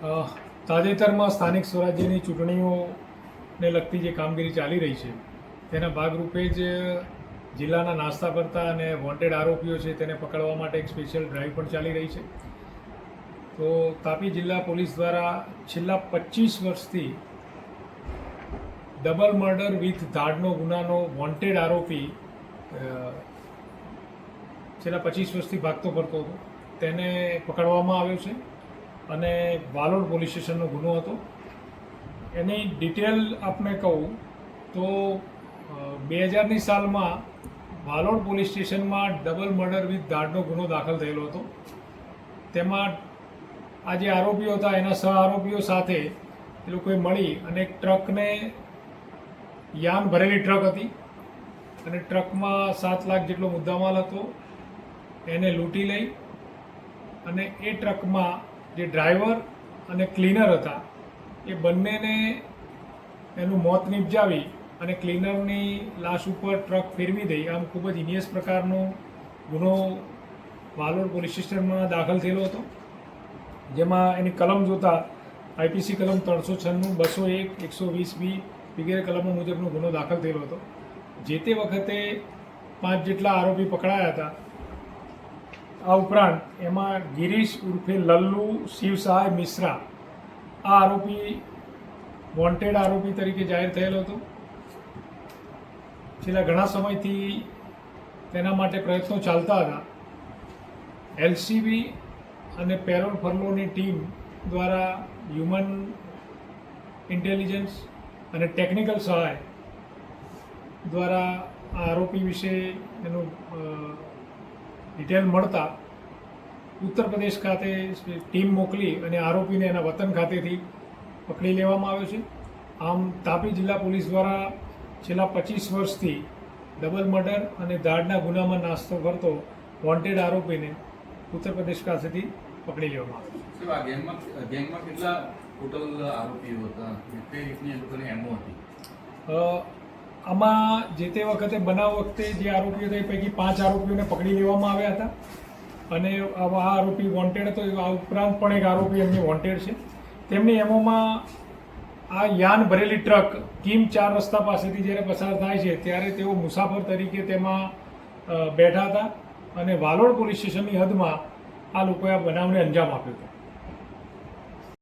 તાજેતરમાં સ્થાનિક સ્વરાજ્યની ચૂંટણીઓને લગતી જે કામગીરી ચાલી રહી છે તેના ભાગરૂપે જ જિલ્લાના નાસ્તા કરતા અને વોન્ટેડ આરોપીઓ છે તેને પકડવા માટે એક સ્પેશિયલ ડ્રાઈવ પણ ચાલી રહી છે. તો તાપી જિલ્લા પોલીસ દ્વારા છેલ્લા 25 વર્ષથી ડબલ મર્ડર વિથ ધાડનો ગુનાનો વોન્ટેડ આરોપી છેલ્લા 25 વર્ષથી ભાગતો ફરતો હતો તેને પકડવામાં આવ્યો છે અને વાલોડ પોલીસ સ્ટેશનનો ગુનો હતો. એની ડિટેલ આપને કહું તો 2000ની સાલમાં વાલોડ પોલીસ સ્ટેશનમાં ડબલ મર્ડર વિથ ધાડનો ગુનો દાખલ થયેલો હતો. તેમાં આ જે આરોપીઓ હતા એના સહ આરોપીઓ સાથે એ લોકોએ મળી અને એક ટ્રકને યાન ભરેલી ટ્રક હતી અને ટ્રકમાં 7 લાખ જેટલો મુદ્દામાલ હતો એને લૂંટી લઈ અને એ ટ્રકમાં જે ડ્રાઈવર અને ક્લીનર હતા એ બંનેને એનું મોત નિપજાવી અને ક્લીનરની લાશ ઉપર ટ્રક ફેરવી દઈ. આમ ખૂબ જ હિનિયસ પ્રકારનો ગુનો વાલોડ પોલીસ સ્ટેશનમાં દાખલ થયેલો હતો, જેમાં એની કલમ જોતા IPC કલમ 396, 201, 120B વગેરે કલમો મુજબનો ગુનો દાખલ થયેલો હતો. જે તે વખતે 5 જેટલા આરોપી પકડાયા હતા. આ ઉપરાંત એમાં ગિરીશ ઉર્ફે લલ્લુ શિવસહાય મિશ્રા આ આરોપી વોન્ટેડ આરોપી તરીકે જાહેર થયેલો હતો. છેલ્લા ઘણા સમયથી તેના માટે પ્રયત્નો ચાલતા હતા. LCB અને પેરોલ ફરલોની ટીમ દ્વારા હ્યુમન ઇન્ટેલિજન્સ અને ટેકનિકલ સહાય દ્વારા આ આરોપી વિશે એનું ડિટેલ મળતા ઉત્તર પ્રદેશ ખાતે ટીમ મોકલી અને આરોપીને એના વતન ખાતેથી પકડી લેવામાં આવ્યો છે. આમ તાપી જિલ્લા પોલીસ દ્વારા છેલ્લા 25 વર્ષથી ડબલ મર્ડર અને ધાડના ગુનામાં નાસ્તો કરતો વોન્ટેડ આરોપીને ઉત્તર પ્રદેશ ખાતેથી પકડી લેવામાં આવ્યો છે. ગેંગમાં કેટલા ટોટલ આરોપીઓ હતા? તે રીતની એ લોકોની એમઓ હતી? આમાં જે તે વખતે બનાવ વખતે જે આરોપીઓ હતા એ પૈકી 5 આરોપીઓને પકડી લેવામાં આવ્યા હતા અને આ આરોપી વોન્ટેડ હતો. આ ઉપરાંત પણ એક આરોપી એમની વોન્ટેડ છે. તેમની એમોમાં આ યાન ભરેલી ટ્રક કિમ 4 રસ્તા પાસેથી જ્યારે પસાર થાય છે ત્યારે તેઓ મુસાફર તરીકે તેમાં બેઠા હતા અને વાલોડ પોલીસ સ્ટેશનની હદમાં આ લોકોએ આ બનાવને અંજામ આપ્યો હતો.